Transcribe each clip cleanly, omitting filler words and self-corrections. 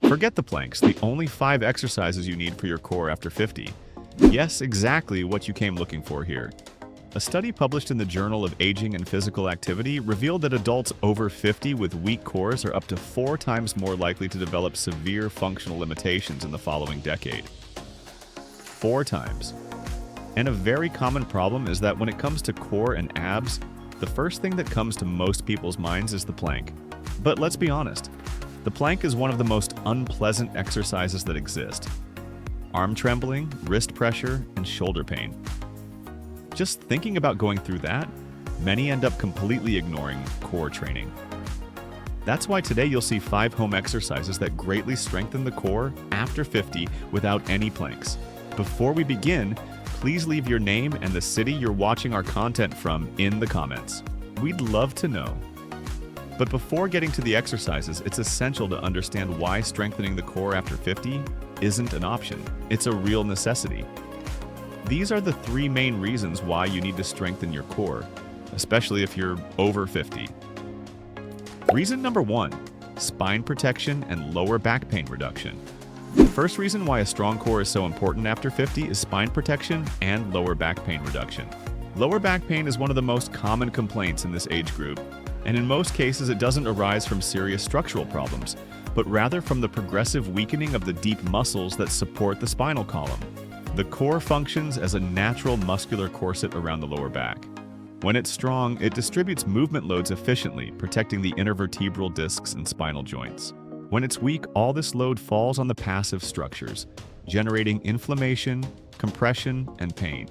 Forget the planks, the only 5 exercises you need for your core after 50. Yes, exactly what you came looking for here. A study published in the Journal of Aging and Physical Activity revealed that adults over 50 with weak cores are up to 4 times more likely to develop severe functional limitations in the following decade. 4 times. And a very common problem is that when it comes to core and abs, the first thing that comes to most people's minds is the plank. But let's be honest, the plank is one of the most unpleasant exercises that exist. Arm trembling, wrist pressure, and shoulder pain. Just thinking about going through that, many end up completely ignoring core training. That's why today you'll see 5 home exercises that greatly strengthen the core after 50 without any planks. Before we begin, please leave your name and the city you're watching our content from in the comments. We'd love to know. But before getting to the exercises, it's essential to understand why strengthening the core after 50 isn't an option. It's a real necessity. These are the 3 main reasons why you need to strengthen your core, especially if you're over 50. Reason number 1, spine protection and lower back pain reduction. The first reason why a strong core is so important after 50 is spine protection and lower back pain reduction. Lower back pain is one of the most common complaints in this age group, and in most cases it doesn't arise from serious structural problems, but rather from the progressive weakening of the deep muscles that support the spinal column. The core functions as a natural muscular corset around the lower back. When it's strong, it distributes movement loads efficiently, protecting the intervertebral discs and spinal joints. When it's weak, all this load falls on the passive structures, generating inflammation, compression, and pain.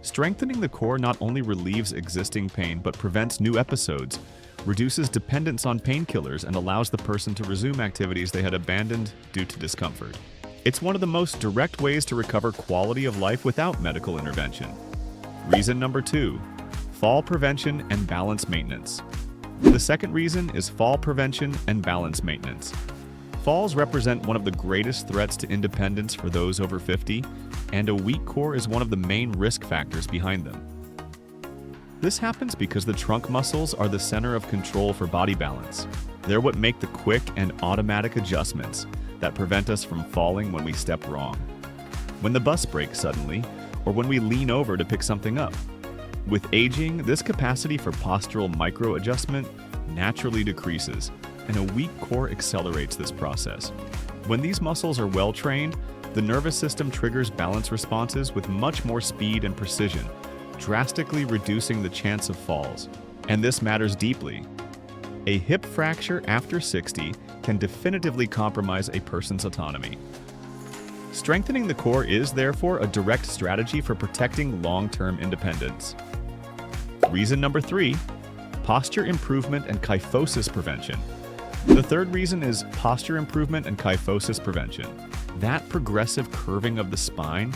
Strengthening the core not only relieves existing pain but prevents new episodes, reduces dependence on painkillers, and allows the person to resume activities they had abandoned due to discomfort. It's one of the most direct ways to recover quality of life without medical intervention. Reason number 2, fall prevention and balance maintenance. The second reason is fall prevention and balance maintenance. Falls represent one of the greatest threats to independence for those over 50, and a weak core is one of the main risk factors behind them. This happens because the trunk muscles are the center of control for body balance. They're what make the quick and automatic adjustments that prevent us from falling when we step wrong, when the bus brakes suddenly, or when we lean over to pick something up. With aging, this capacity for postural micro-adjustment naturally decreases, and a weak core accelerates this process. When these muscles are well trained, the nervous system triggers balance responses with much more speed and precision, drastically reducing the chance of falls. And this matters deeply. A hip fracture after 60 can definitively compromise a person's autonomy. Strengthening the core is, therefore, a direct strategy for protecting long-term independence. Reason number 3, posture improvement and kyphosis prevention. The third reason is posture improvement and kyphosis prevention. That progressive curving of the spine,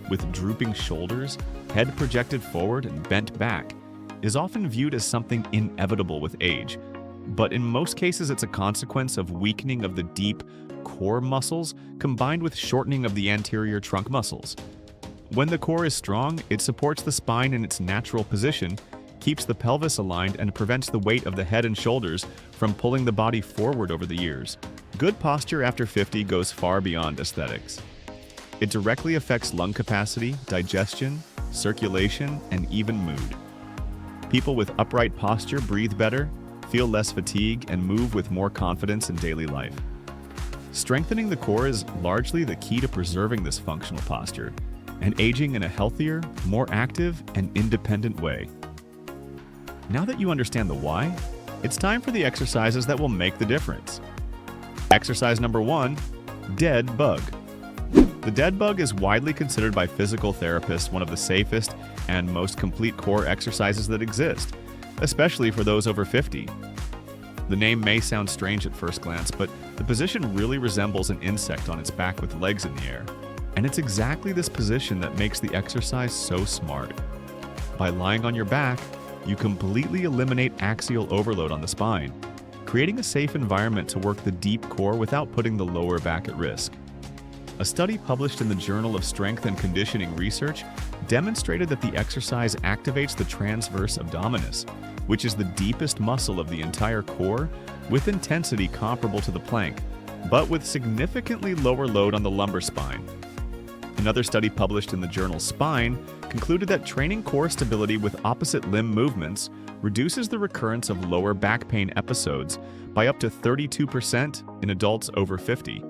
with drooping shoulders, head projected forward and bent back, is often viewed as something inevitable with age. But in most cases, it's a consequence of weakening of the deep core muscles combined with shortening of the anterior trunk muscles. When the core is strong, it supports the spine in its natural position, keeps the pelvis aligned, and prevents the weight of the head and shoulders from pulling the body forward over the years. Good posture after 50 goes far beyond aesthetics. It directly affects lung capacity, digestion, circulation, and even mood. People with upright posture breathe better, feel less fatigue, and move with more confidence in daily life. Strengthening the core is largely the key to preserving this functional posture and aging in a healthier, more active, and independent way. Now that you understand the why, it's time for the exercises that will make the difference. Exercise number 1, dead bug. The dead bug is widely considered by physical therapists one of the safest and most complete core exercises that exist, especially for those over 50. The name may sound strange at first glance, but the position really resembles an insect on its back with legs in the air. And it's exactly this position that makes the exercise so smart. By lying on your back, you completely eliminate axial overload on the spine, creating a safe environment to work the deep core without putting the lower back at risk. A study published in the Journal of Strength and Conditioning Research demonstrated that the exercise activates the transverse abdominis, which is the deepest muscle of the entire core, with intensity comparable to the plank, but with significantly lower load on the lumbar spine. Another study published in the journal Spine concluded that training core stability with opposite limb movements reduces the recurrence of lower back pain episodes by up to 32% in adults over 50.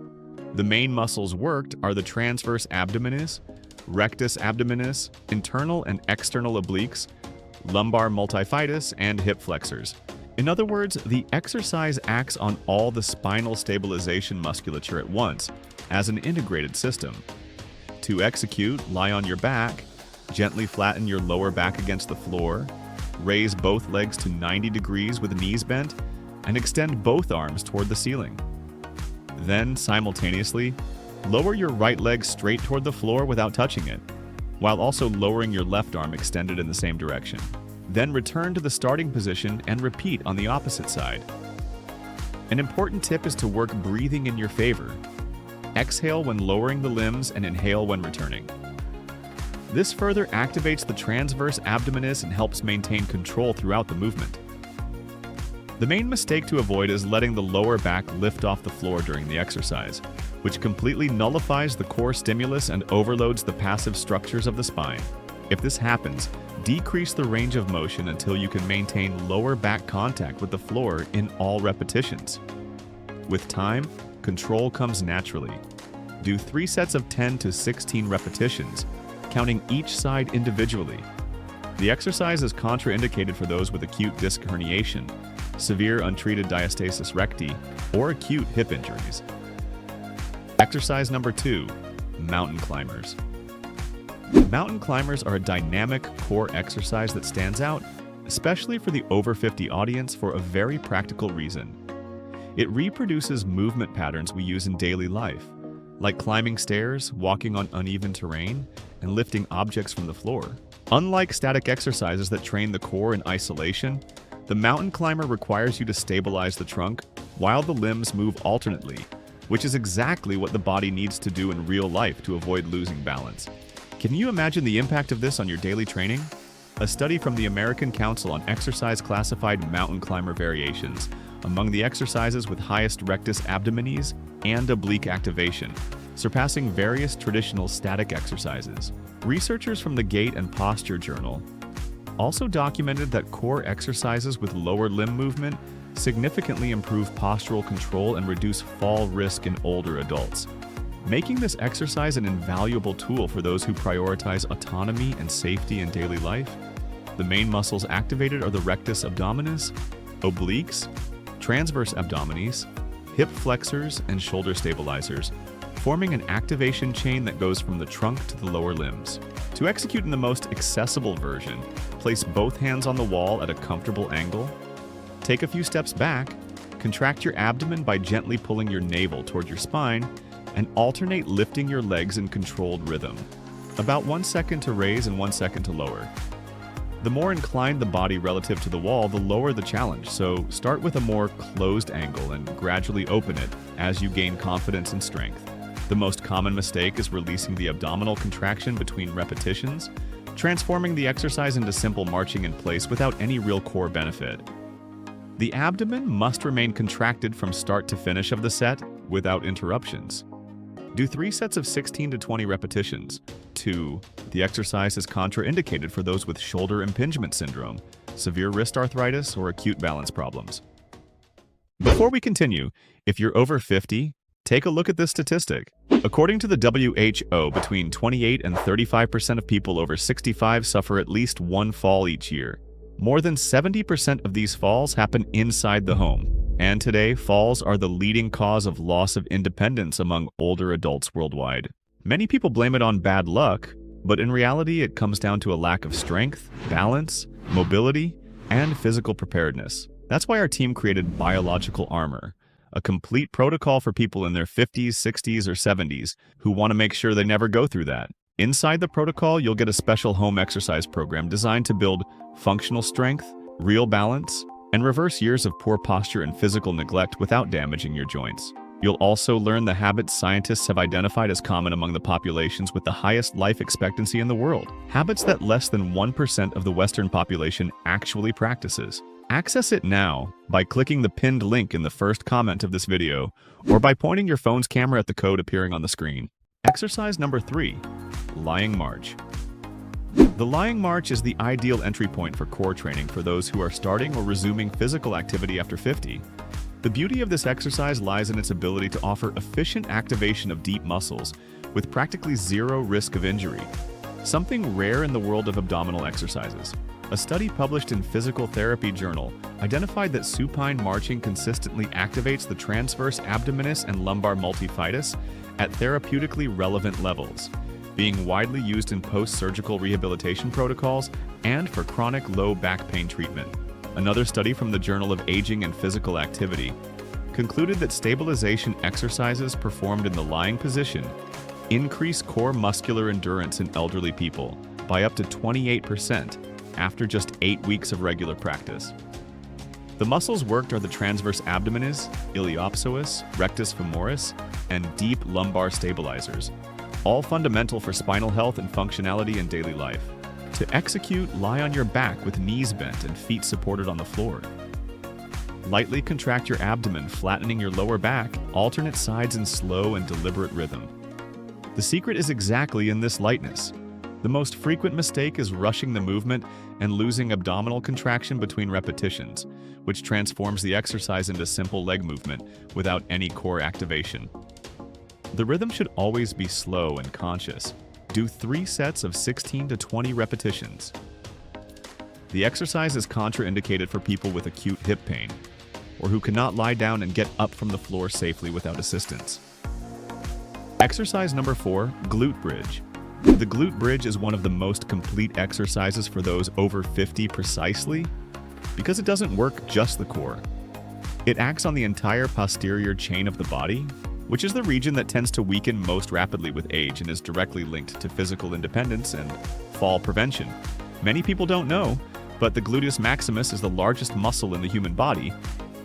The main muscles worked are the transverse abdominis, rectus abdominis, internal and external obliques, lumbar multifidus, and hip flexors. In other words, the exercise acts on all the spinal stabilization musculature at once, as an integrated system. To execute, lie on your back, gently flatten your lower back against the floor, raise both legs to 90 degrees with knees bent, and extend both arms toward the ceiling. Then, simultaneously, lower your right leg straight toward the floor without touching it, while also lowering your left arm extended in the same direction. Then return to the starting position and repeat on the opposite side. An important tip is to work breathing in your favor. Exhale when lowering the limbs and inhale when returning. This further activates the transverse abdominis and helps maintain control throughout the movement. The main mistake to avoid is letting the lower back lift off the floor during the exercise, which completely nullifies the core stimulus and overloads the passive structures of the spine. If this happens, decrease the range of motion until you can maintain lower back contact with the floor in all repetitions. With time, control comes naturally. Do 3 sets of 10 to 16 repetitions, counting each side individually. The exercise is contraindicated for those with acute disc herniation, severe untreated diastasis recti, or acute hip injuries. Exercise number 2, mountain climbers. Mountain climbers are a dynamic core exercise that stands out, especially for the over 50 audience, for a very practical reason. It reproduces movement patterns we use in daily life, like climbing stairs, walking on uneven terrain, and lifting objects from the floor. Unlike static exercises that train the core in isolation, the mountain climber requires you to stabilize the trunk while the limbs move alternately, which is exactly what the body needs to do in real life to avoid losing balance. Can you imagine the impact of this on your daily training? A study from the American Council on Exercise classified mountain climber variations among the exercises with highest rectus abdominis and oblique activation, surpassing various traditional static exercises. Researchers from the Gait and Posture Journal also documented that core exercises with lower limb movement significantly improve postural control and reduce fall risk in older adults, making this exercise an invaluable tool for those who prioritize autonomy and safety in daily life. The main muscles activated are the rectus abdominis, obliques, transverse abdominis, hip flexors, and shoulder stabilizers, forming an activation chain that goes from the trunk to the lower limbs. To execute in the most accessible version, place both hands on the wall at a comfortable angle, take a few steps back, contract your abdomen by gently pulling your navel toward your spine, and alternate lifting your legs in controlled rhythm. About 1 second to raise and 1 second to lower. The more inclined the body relative to the wall, the lower the challenge, so start with a more closed angle and gradually open it as you gain confidence and strength. The most common mistake is releasing the abdominal contraction between repetitions, transforming the exercise into simple marching in place without any real core benefit. The abdomen must remain contracted from start to finish of the set without interruptions. Do 3 sets of 16 to 20 repetitions. 2. The exercise is contraindicated for those with shoulder impingement syndrome, severe wrist arthritis, or acute balance problems. Before we continue, if you're over 50, take a look at this statistic. According to the WHO, between 28 and 35% of people over 65 suffer at least one fall each year. More than 70% of these falls happen inside the home. And today, falls are the leading cause of loss of independence among older adults worldwide. Many people blame it on bad luck, but in reality, it comes down to a lack of strength, balance, mobility, and physical preparedness. That's why our team created Biological Armor, a complete protocol for people in their 50s, 60s, or 70s who want to make sure they never go through that. Inside the protocol, you'll get a special home exercise program designed to build functional strength, real balance, and reverse years of poor posture and physical neglect without damaging your joints. You'll also learn the habits scientists have identified as common among the populations with the highest life expectancy in the world, habits that less than 1% of the Western population actually practices. Access it now by clicking the pinned link in the first comment of this video, or by pointing your phone's camera at the code appearing on the screen. Exercise number 3, Lying March. The lying march is the ideal entry point for core training for those who are starting or resuming physical activity after 50. The beauty of this exercise lies in its ability to offer efficient activation of deep muscles with practically zero risk of injury, something rare in the world of abdominal exercises. A study published in Physical Therapy Journal identified that supine marching consistently activates the transverse abdominis and lumbar multifidus at therapeutically relevant levels, being widely used in post-surgical rehabilitation protocols and for chronic low back pain treatment. Another study from the Journal of Aging and Physical Activity concluded that stabilization exercises performed in the lying position increase core muscular endurance in elderly people by up to 28% after just 8 weeks of regular practice. The muscles worked are the transverse abdominis, iliopsoas, rectus femoris, and deep lumbar stabilizers, all fundamental for spinal health and functionality in daily life. To execute, lie on your back with knees bent and feet supported on the floor. Lightly contract your abdomen, flattening your lower back, alternate sides in slow and deliberate rhythm. The secret is exactly in this lightness. The most frequent mistake is rushing the movement and losing abdominal contraction between repetitions, which transforms the exercise into simple leg movement without any core activation. The rhythm should always be slow and conscious. Do 3 sets of 16 to 20 repetitions. The exercise is contraindicated for people with acute hip pain, or who cannot lie down and get up from the floor safely without assistance. Exercise number 4, Glute Bridge. The glute bridge is one of the most complete exercises for those over 50 precisely because it doesn't work just the core. It acts on the entire posterior chain of the body, which is the region that tends to weaken most rapidly with age and is directly linked to physical independence and fall prevention. Many people don't know, but the gluteus maximus is the largest muscle in the human body,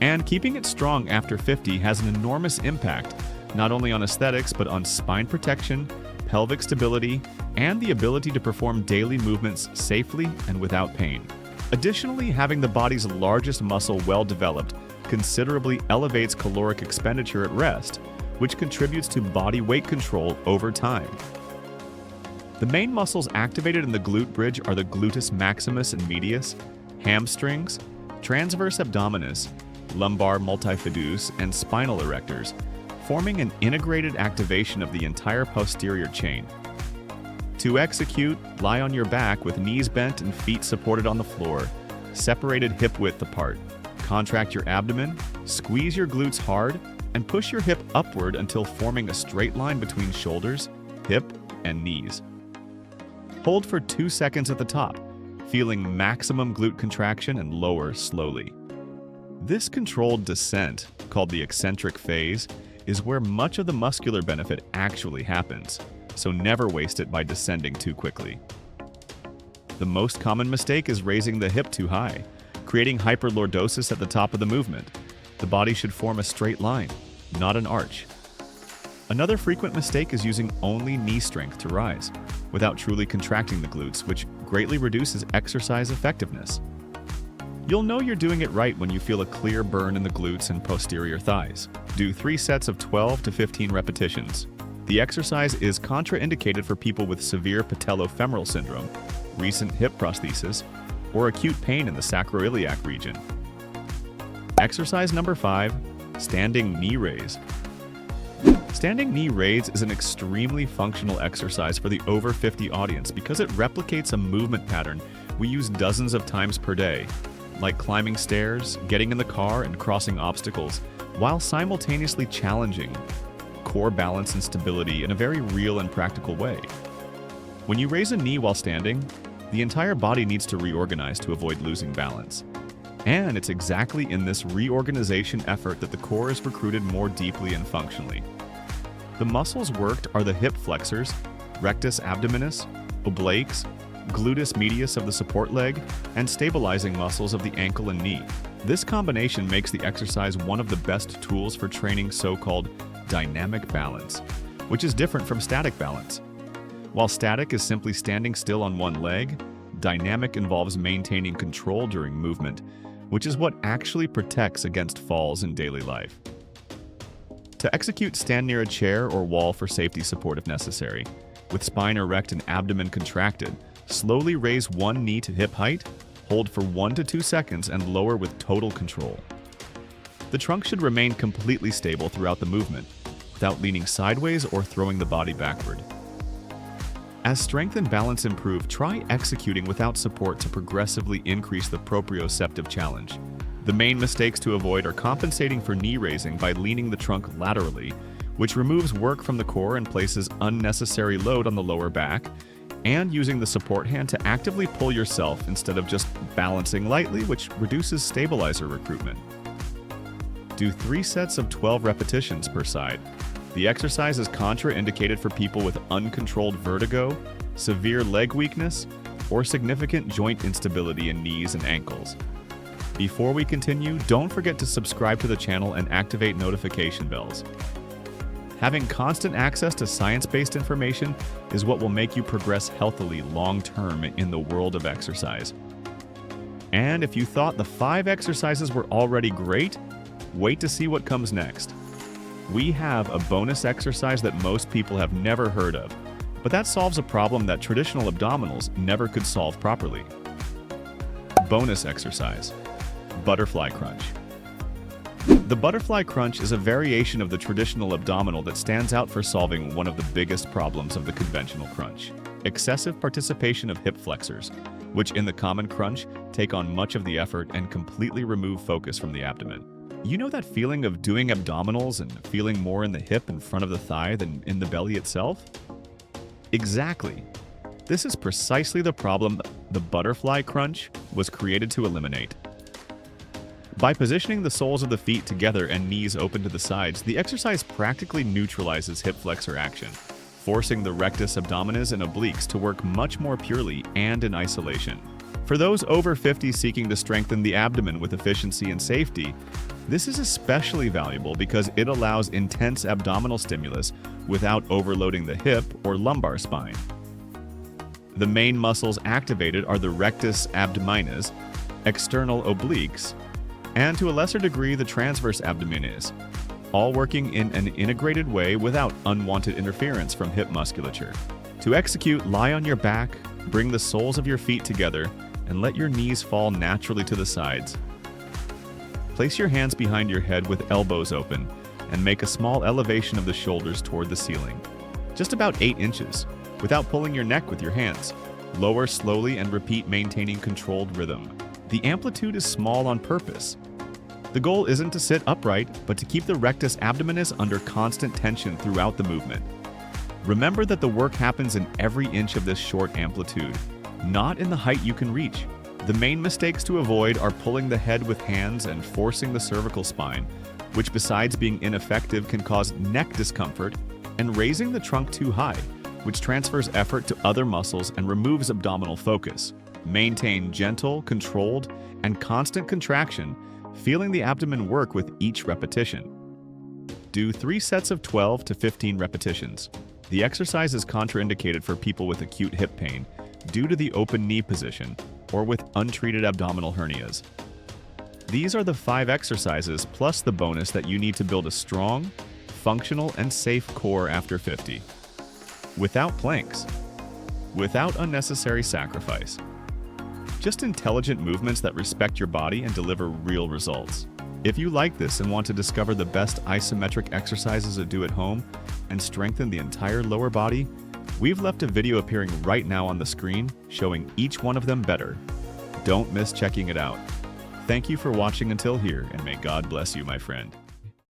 and keeping it strong after 50 has an enormous impact, not only on aesthetics but on spine protection, pelvic stability, and the ability to perform daily movements safely and without pain. Additionally, having the body's largest muscle well developed considerably elevates caloric expenditure at rest, which contributes to body weight control over time. The main muscles activated in the glute bridge are the gluteus maximus and medius, hamstrings, transverse abdominis, lumbar multifidus, and spinal erectors, forming an integrated activation of the entire posterior chain. To execute, lie on your back with knees bent and feet supported on the floor, separated hip width apart. Contract your abdomen, squeeze your glutes hard, and push your hip upward until forming a straight line between shoulders, hip, and knees. Hold for 2 seconds at the top, feeling maximum glute contraction, and lower slowly. This controlled descent, called the eccentric phase, is where much of the muscular benefit actually happens, so never waste it by descending too quickly. The most common mistake is raising the hip too high, creating hyperlordosis at the top of the movement. The body should form a straight line, not an arch. Another frequent mistake is using only knee strength to rise, without truly contracting the glutes, which greatly reduces exercise effectiveness. You'll know you're doing it right when you feel a clear burn in the glutes and posterior thighs. Do 3 sets of 12 to 15 repetitions. The exercise is contraindicated for people with severe patellofemoral syndrome, recent hip prosthesis, or acute pain in the sacroiliac region. Exercise number 5, Standing Knee Raise. Standing knee raise is an extremely functional exercise for the over 50 audience because it replicates a movement pattern we use dozens of times per day, like climbing stairs, getting in the car, and crossing obstacles, while simultaneously challenging core balance and stability in a very real and practical way. When you raise a knee while standing, the entire body needs to reorganize to avoid losing balance. And it's exactly in this reorganization effort that the core is recruited more deeply and functionally. The muscles worked are the hip flexors, rectus abdominis, obliques, gluteus medius of the support leg, and stabilizing muscles of the ankle and knee. This combination makes the exercise one of the best tools for training so-called dynamic balance, which is different from static balance. While static is simply standing still on one leg, dynamic involves maintaining control during movement, which is what actually protects against falls in daily life. To execute, stand near a chair or wall for safety support if necessary. With spine erect and abdomen contracted, slowly raise one knee to hip height, hold for 1 to 2 seconds, and lower with total control. The trunk should remain completely stable throughout the movement, without leaning sideways or throwing the body backward. As strength and balance improve, try executing without support to progressively increase the proprioceptive challenge. The main mistakes to avoid are compensating for knee raising by leaning the trunk laterally, which removes work from the core and places unnecessary load on the lower back, and using the support hand to actively pull yourself instead of just balancing lightly, which reduces stabilizer recruitment. Do 3 sets of 12 repetitions per side. The exercise is contraindicated for people with uncontrolled vertigo, severe leg weakness, or significant joint instability in knees and ankles. Before we continue, don't forget to subscribe to the channel and activate notification bells. Having constant access to science-based information is what will make you progress healthily long-term in the world of exercise. And if you thought the 5 exercises were already great, wait to see what comes next. We have a bonus exercise that most people have never heard of, but that solves a problem that traditional abdominals never could solve properly. Bonus exercise: butterfly crunch. The butterfly crunch is a variation of the traditional abdominal that stands out for solving one of the biggest problems of the conventional crunch: excessive participation of hip flexors, which in the common crunch take on much of the effort and completely remove focus from the abdomen. You know that feeling of doing abdominals and feeling more in the hip in front of the thigh than in the belly itself? Exactly. This is precisely the problem the butterfly crunch was created to eliminate. By positioning the soles of the feet together and knees open to the sides, the exercise practically neutralizes hip flexor action, forcing the rectus abdominis and obliques to work much more purely and in isolation. For those over 50 seeking to strengthen the abdomen with efficiency and safety, this is especially valuable because it allows intense abdominal stimulus without overloading the hip or lumbar spine. The main muscles activated are the rectus abdominis, external obliques, and to a lesser degree the transverse abdominis, all working in an integrated way without unwanted interference from hip musculature. To execute, lie on your back, bring the soles of your feet together, and let your knees fall naturally to the sides. Place your hands behind your head with elbows open and make a small elevation of the shoulders toward the ceiling, just about 8 inches, without pulling your neck with your hands. Lower slowly and repeat, maintaining controlled rhythm. The amplitude is small on purpose. The goal isn't to sit upright, but to keep the rectus abdominis under constant tension throughout the movement. Remember that the work happens in every inch of this short amplitude, not in the height you can reach. The main mistakes to avoid are pulling the head with hands and forcing the cervical spine, which besides being ineffective can cause neck discomfort, and raising the trunk too high, which transfers effort to other muscles and removes abdominal focus. Maintain gentle, controlled, and constant contraction, feeling the abdomen work with each repetition. Do 3 sets of 12 to 15 repetitions. The exercise is contraindicated for people with acute hip pain due to the open knee position or with untreated abdominal hernias. These are the 5 exercises plus the bonus that you need to build a strong, functional, and safe core after 50. Without planks. Without unnecessary sacrifice. Just intelligent movements that respect your body and deliver real results. If you like this and want to discover the best isometric exercises to do at home and strengthen the entire lower body, we've left a video appearing right now on the screen showing each one of them better. Don't miss checking it out. Thank you for watching until here, and may God bless you, my friend.